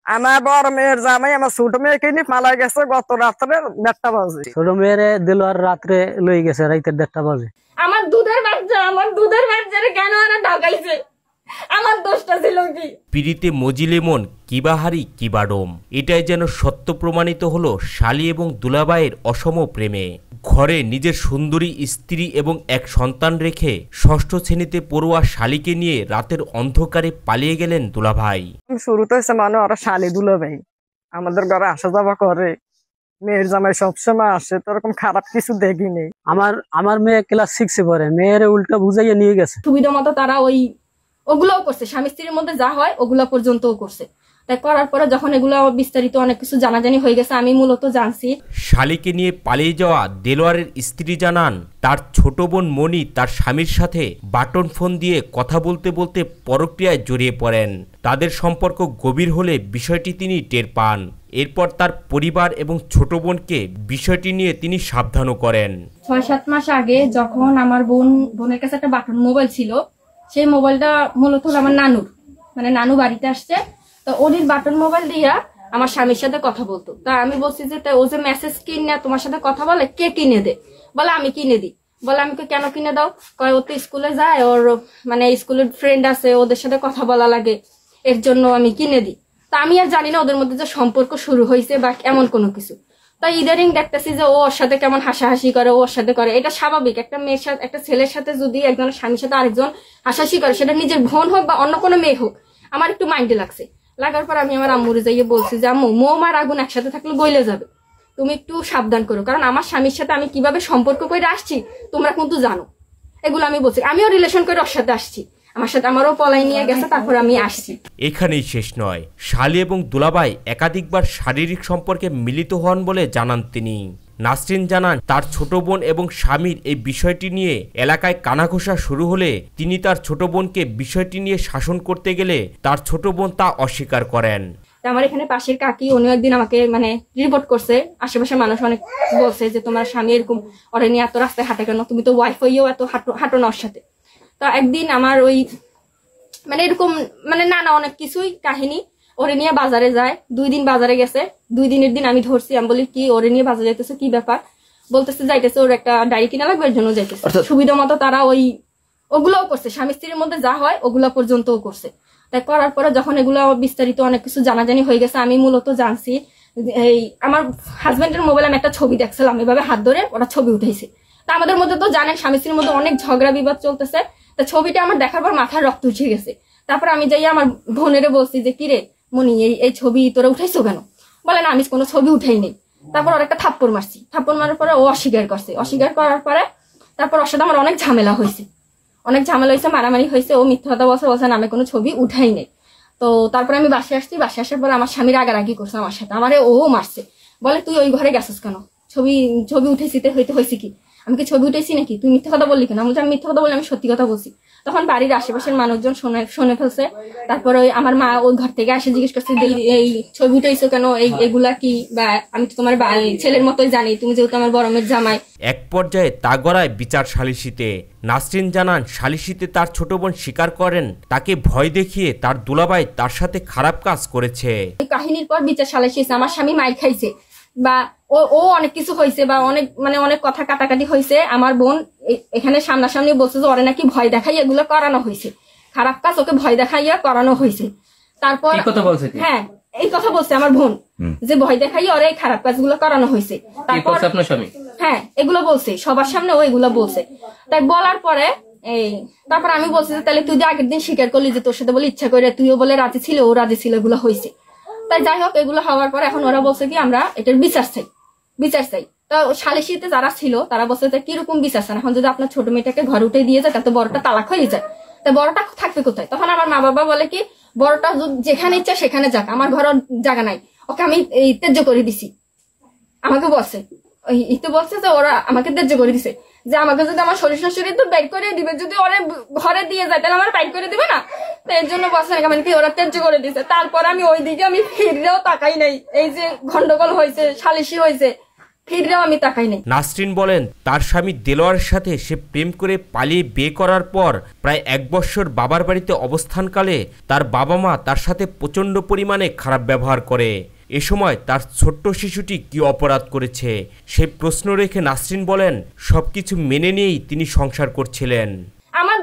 আমার বড় মেয়ের জামাই আমার ছোট মেয়েকে নিয়ে পালাই গেছে গত রাত্রে 1:30 বাজে। ছোট মেয়েরে দিলওয়ার রাত্রে লই গেছে রাইতে 1:30 বাজে। আমার দুধের বাচ্চারে কেন ওরা ঢাকাইছে? আমার দোষটা ছিল কি? পিড়িতে মজিলে মন কিবাহারি কিবাডম, এটাই যেন সত্য প্রমাণিত হলো শালী এবং দুলাভাইয়ের অসম প্রেমে। ঘরে নিজের সুন্দরী স্ত্রী এবং এক সন্তান রেখে ষষ্ঠ শ্রেণীতে পড়ুয়া শালীকে নিয়ে রাতের অন্ধকারে পালিয়ে গেলেন দুলাভাই। শুরুতে হয়েছে মানে ওরা শালী দুলাভাই আমাদের ঘরে আসা যাওয়া করে, মেয়ের জামাই সবসময় আসে, তো এরকম খারাপ কিছু দেখিনি। আমার মেয়ে ক্লাস 6-এ পড়ে, মেয়ের উল্টা বুঝাইয়া নিয়ে গেছে। সুবিধা মতো তারা ওগুলোও করছে, স্বামী স্ত্রীর মধ্যে যা হয় ওগুলা পর্যন্তও করছে। তাই করার পরে যখন এগুলো বিস্তারিত অনেক কিছু জানাজানি হয়ে গেছে, আমি মূলত জানছি। শালীকে নিয়ে পালিয়ে যাওয়া দেলোয়ারের স্ত্রী জানান, তার ছোট বোন মনি তার স্বামীর সাথে বাটন ফোন দিয়ে কথা বলতে বলতে পরক্রিয়ায় জড়িয়ে পড়েন। তাদের সম্পর্ক গভীর হলে বিষয়টি তিনি টের পান। এরপর তার পরিবার এবং ছোট বোনকে বিষয়টি নিয়ে তিনি সাবধানও করেন। 6-7 মাস আগে যখন আমার বোনের কাছে একটা বাটন মোবাইল ছিল, সেই মোবাইলটা মূলত হলো আমার নানু বাড়িতে আসছে, তো ওদের বাটন মোবাইল দিয়া আমার স্বামীর সাথে কথা বলতো। তা আমি বলছি যে ও যে মেসেজ কিনে তোমার সাথে কথা বলে, কে কিনে দে? বলে আমি কিনে দিই। বলে আমি কেন কিনে দাও? কয় ও তো স্কুলে যায়, ওর মানে স্কুলের ফ্রেন্ড আছে, ওদের সাথে কথা বলা লাগে, এর জন্য আমি কিনে দিই। তা আমি আর জানি না ওদের মধ্যে যে সম্পর্ক শুরু হয়েছে বা এমন কোনো কিছু। তাই ইদারিং দেখতেছি যে ও ওর সাথে কেমন হাসাহাসি করে, ওর সাথে করে। এটা স্বাভাবিক, একটা মেয়ের সাথে একটা ছেলের সাথে যদি একজনের স্বামীর সাথে আরেকজন হাসাহাসি করে, সেটা নিজের বোন হোক বা অন্য কোনো মেয়ে হোক, আমার একটু মাইন্ডে লাগছে। লাগার পর আমি আমার আম্মুরে যাইয়ে বলছি যে আম্মু, মোম আর আগুন একসাথে থাকলে গইলে যাবে, তুমি একটু সাবধান করো, কারণ আমার স্বামীর সাথে আমি কিভাবে সম্পর্ক করে আসছি তোমরা কিন্তু জানো। এগুলো আমি বলছি, আমিও রিলেশন করে ওর সাথে আসছি, আমারও পলাই নিয়ে গেছে, তারপর আমি আসছি। এখানেই শেষ নয়, শালী এবং দুলাভাই একাধিকবার শারীরিক সম্পর্কে মিলিত হন বলে জানান তিনি। নাসরিন জানান, তার ছোট বোন এবং স্বামীর এই বিষয়টি নিয়ে এলাকায় কানাঘোষা শুরু হলে তিনি তার ছোট বোনকে বিষয়টি নিয়ে শাসন করতে গেলে তার ছোট বোন তা অস্বীকার করেন। আমার এখানে পাশের কাকি উনি একদিন আমাকে রিপোর্ট করছে, আশেপাশের মানুষ অনেক বলছে যে তোমার স্বামী এরকম ওরে নিয়ে এত রাস্তায় হাঁটে কেন, তুমি তো ওয়াইফ হইও এত হাঁটো না ওর সাথে। তো একদিন আমার এরকম নানা অনেক কিছুই কাহিনী, ওরে নিয়ে বাজারে যায়, 2 দিন বাজারে গেছে। 2 দিনের দিন আমি ধরছি, আমি বলি কি ওরে নিয়ে বাজারে যাইতেছে, কি ব্যাপার? বলতেছে যাইতেছে ওর একটা ডায়েরি কিনা লাগবে, এর জন্য যাইতেছে। সুবিধা মতো তারা ওগুলোও করছে, স্বামী স্ত্রীর মধ্যে যা হয় ওগুলো পর্যন্তও করছে। তাই করার পরে যখন এগুলো বিস্তারিত অনেক কিছু জানাজানি হয়ে গেছে, আমি মূলত জানছি আমার হাজবেন্ডের মোবাইলে আমি একটা ছবি দেখছিলাম, এভাবে হাত ধরে ওরা ছবি উঠেছে। তা আমাদের মধ্যে তো জানেন স্বামী স্ত্রীর মধ্যে অনেক ঝগড়া বিবাদ চলতেছে। তা ছবিটা আমার দেখার পর মাথার রক্ত উঠে গেছে। তারপর আমি যাই আমার বোনেরে বলছি যে কিরে মনি, এই ছবি তোরা উঠাইছো কেন? বলে না, আমি কোনো ছবি উঠাই নেই। তারপর ওর একটা থাপ্পড় মারছি, থাপ্পড় মারার পরে ও অস্বীকার করছে। অস্বীকার করার পরে তারপর ওর সাথে আমার অনেক ঝামেলা হয়েছে, মারামারি হয়েছে। ও মিথ্যা কথা বলছে না, আমি কোনো ছবি উঠাই নেই। তো তারপরে আমি বাসায় আসছি, বাসায় আসার পরে আমার স্বামী রাগারাগি করছে আমার সাথে, আমারে ও মারছে। বলে তুই ওই ঘরে গেছিস কেন? ছবি উঠেছিতে হয়েছে কি? আমি কি ছবি উঠেছি নাকি? তুই মিথ্যা কথা বললি কেন? আমি মিথ্যা কথা বললি, আমি সত্যি কথা বলছি। তখন বাড়ির আশেপাশের মানুষজন শুনে ফেলছে। তারপরে আমার মা ওই ঘর থেকে এসে জিজ্ঞেস করছে এই ছবি উঠেছো কেন, এগুলা কি? বা আমি তো তোমার ছেলের মতোই জানি, তুমি যেহেতু আমার বড় মেয়ের জামাই। এক পর্যায়ে তাগড়ায় বিচার সালিসিতে। নাসরিন জানান, সালিসিতে তার ছোট বোন স্বীকার করেন তাকে ভয় দেখিয়ে তার দুলাভাই তার সাথে খারাপ কাজ করেছে। কাহিনীর পর বিচার সালিসি হয়েছে, আমার স্বামী মাইর খাইছে বা ও অনেক কিছু হয়েছে বা অনেক কথা কাটাকাটি হয়েছে। আমার বোন এখানে সামনাসামনি বলছে যে ওরে নাকি ভয় দেখাই এগুলো করানো হয়েছে, খারাপ কাজ ওকে ভয় দেখাইয়া করানো হয়েছে। তারপর হ্যাঁ, এই কথা বলছে আমার বোন যে ভয় দেখাই ওরে এই খারাপ কাজগুলো করানো হয়েছে। তারপর হ্যাঁ, এগুলো বলছে সবার সামনে, ও এগুলো বলছে। তাই বলার পরে তারপর আমি বলছি যে তাহলে তুই যে আগের দিন স্বীকার করলি যে তোর সাথে বলে ইচ্ছা করে, তুইও বলে রাজি ছিল, ও রাজি ছিল, এগুলো হয়েছে। তাই যাই হোক, এগুলো হওয়ার পর এখন ওরা বলছে কি আমরা এটার বিচার চাই। তো সালিসিতে যারা ছিল তারা বলছে যে কিরকম বিচার চান? এখন যদি আপনার ছোট মেয়েটাকে ঘর উঠে দিয়ে যায়, তাতে বড়টা তালাক হয়ে যায়, তা বড়টা থাকবে কোথায়? তখন আমার মা বাবা বলে কি বড়টা যেখানে ইচ্ছা সেখানে যাক, আমার ঘর জায়গা নাই, ওকে আমি ত্যায্য করে দিছি। আমাকে বলছে বলছে যে ওরা আমাকে ত্যায্য করে দিছে, যে আমাকে যদি আমার শ্বশুর শাশুড়ি তো বের করে দিবে, যদি ওরা ঘরে দিয়ে যায় তাহলে আমার বাইর করে দিবে না। তো এর জন্য বলছে নাকি ওরা ত্যায্য করে দিছে। তারপর আমি ওই দিকে আমি ফিরেও তাকাই নাই। এই যে গন্ডগোল হয়েছে, সালিশি হয়েছে, ফিরেও আমি তাকাই নাই। নাসরিন বলেন তার স্বামী দেলোয়ারের সাথে সে প্রেম করে পালিয়ে বিয়ে করার পর প্রায় 1 বছর বাবার বাড়িতে অবস্থানকালে তার বাবা মা তার সাথে প্রচণ্ড পরিমাণে খারাপ ব্যবহার করে। এ সময় তার ছোট্ট শিশুটি কি অপরাধ করেছে সেই প্রশ্ন রেখে নাসরিন বলেন সবকিছু মেনে নিয়েই তিনি সংসার করছিলেন। আমার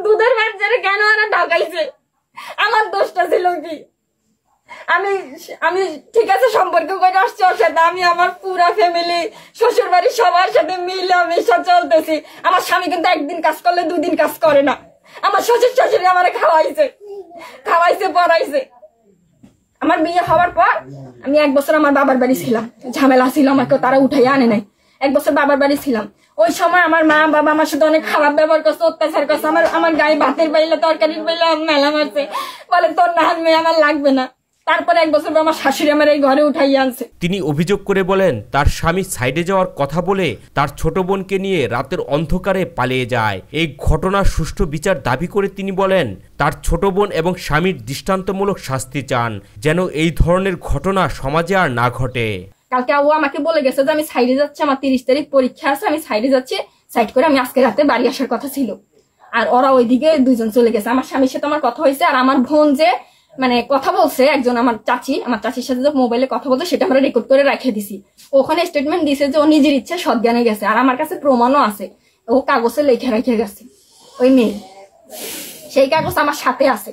দুধের বাচ্চারে কেন ওরা ঢাকাইছে? আমার দোষটা ছিল কি? আমি ঠিক আছে সম্পর্ক করে আসছি ওর সাথে, আমি আমার পুরা ফ্যামিলি শ্বশুর বাড়ির সবার সাথে মিলেমিশে চলতেছি। আমার স্বামী কিন্তু একদিন কাজ করলে 2 দিন কাজ করে না। আমার শ্বশুর শাশুড়ি আমারে খাওয়াইছে পড়াইছে। আমার বিয়ে হওয়ার পর আমি 1 বছর আমার বাবার বাড়ি ছিলাম, ঝামেলা ছিল, আমাকে তারা উঠাই আনে নাই। 1 বছর বাবার বাড়ি ছিলাম। ওই সময় আমার মা বাবা আমার সাথে অনেক খারাপ ব্যবহার করছে, অত্যাচার করছে। আমার গায়ে ভাতের বাইলে তরকারির বাইলে মেলা মারছে, বলে তোর না মেয়ে আমার লাগবে না। তারপরে 1 বছর পর আমার শাশুড়ি আমার এই ঘরে উঠাই আনছে। তিনি অভিযোগ করে বলেন তার স্বামী সাইডে যাওয়ার কথা বলে তার ছোট বোনকে নিয়ে রাতের অন্ধকারে পালিয়ে যায়। এই ঘটনার সুষ্ঠু বিচার দাবি করে তিনি বলেন তার ছোট বোন এবং স্বামীর দৃষ্টান্তমূলক শাস্তি চান, যেন এই ধরনের ঘটনা সমাজে আর না ঘটে। কালকে ও আমাকে বলে গেছে যে আমি সাইডে যাচ্ছি, আমার 30 তারিখ পরীক্ষা আছে, আমি সাইডে যাচ্ছি। সাইড করে আমি আজকে রাতে বাড়ি আসার কথা ছিল, আর ওরা ওইদিকে 2 জন চলে গেছে। আমার স্বামীর সাথে আমার কথা হয়েছে, আর আমার বোন যে মানে কথা বলছে একজন আমার চাচির সাথে যে মোবাইলে কথা বলছে সেটা আমরা রেকর্ড করে রেখে দিছি। ওখানে স্টেটমেন্ট দিছে যে ও নিজের ইচ্ছে সজ্ঞানে গেছে, আর আমার কাছে প্রমাণও আছে। ও কাগজে লেখে রেখে গেছে ওই মেয়ে, সেই কাগজ আমার সাথে আছে।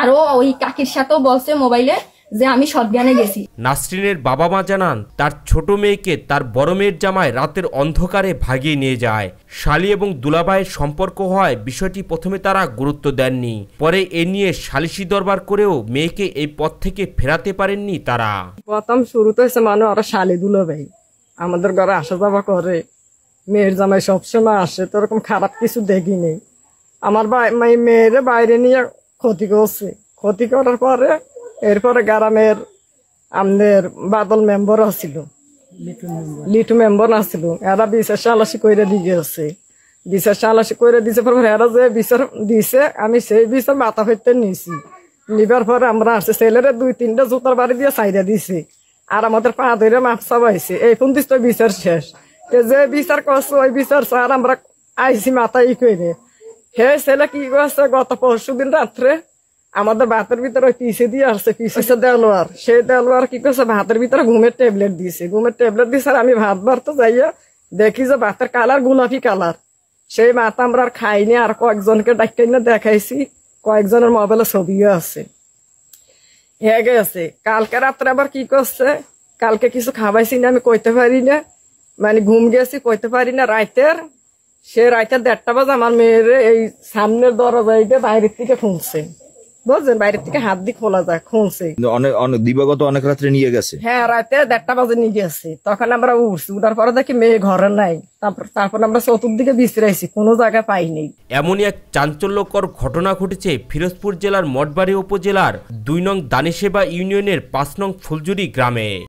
আর ও ওই কাকির সাথেও বলছে মোবাইলে যে আমি সজ্ঞানে গেছি। নাসরিনের বাবা মা জানান তার ছোট মেয়েকে তার বড় মেয়ের জামাই রাতের অন্ধকারে ভাগিয়ে নিয়ে যায়। শালি এবং দুলাভাইয়ের সম্পর্ক হয় বিষয়টি প্রথমে তারা গুরুত্ব দেননি, পরে এ নিয়ে সালিশি দরবার করেও মেয়েকে এই পথ থেকে ফেরাতে পারেননি তারা। প্রথম শুরুতে হয়েছে ওরা শালি দুলাভাই আমাদের ঘরে আসা যাওয়া করে, মেয়ের জামাই সবসময় আসে, তো এরকম খারাপ কিছু দেখিনি। আমার মেয়ের বাইরে নিয়ে ক্ষতি করছে, ক্ষতি করার পরে এরপরে গ্রামের আমাদের বাদল মেম্বার আসছিল, লিটু মেম্বার আসছিল, এরা বিচার সালাসি করে দিয়েছে। বিচার সালাসি করে দিয়েছে পর এরা যে বিচার দিছে আমি সেই বিচার মাথা ফেরতে নিয়েছি। নিবার পরে আমরা আসছে ছেলেরা 2-3টা জুতার বাড়ি দিয়ে সাইডা দিছি, আর আমাদের পা ধরে মাপ চাবাইছে। এই পর্যন্ত বিচার শেষ। যে বিচার করছে ওই বিচার স্যার আমরা আইসি মাথা করে। হে ছেলে কি করছে গত 4 দিন রাত্রে আমাদের ভাতের ভিতরে ওই পিছে দিয়ে আসছে, পিছে দেলোয়ার, সেই দেলোয়ার কি করছে ভাতের ভিতরে ঘুমের ট্যাবলেট দিছে। আর আমি ভাত বাড়তে যাইয়া দেখি যে ভাতের কালার গোলাপি কালার। সেই ভাত আমরা আর খাইনি, আর কয়েকজনকে ডাক্তার দেখাইছি, কয়েকজনের মোবাইলে ছবিও আছে। হয়ে গেছে কালকে রাত্রে আবার কি করছে, কালকে কিছু খাওয়াইছি না, আমি কইতে পারি না, মানে ঘুম গেছি কইতে পারি না। রাতের 1:30 বাজে আমার মেয়ের এই সামনের দরজায় বাইরের থেকে খুঁজছে, বুঝছেন, বাইরের থেকে হাত দিয়ে খোলা যায়, খুঁজছে। দিবাগত অনেক রাত্রে নিয়ে গেছে। হ্যাঁ, রাতে 1:30 বাজে নিয়ে গেছে। তখন আমরা উঠছি, উঠার পরে দেখি মেয়ে ঘরে নাই। তারপর আমরা চতুর্দিকে বিছড়াইছি, কোনো জায়গায় পাইনি। এমনই এক চাঞ্চল্যকর ঘটনা ঘটেছে ফিরোজপুর জেলার মঠবাড়ি উপজেলার 2 নং দানিসেবা ইউনিয়নের 5 নং ফুলজুরি গ্রামে।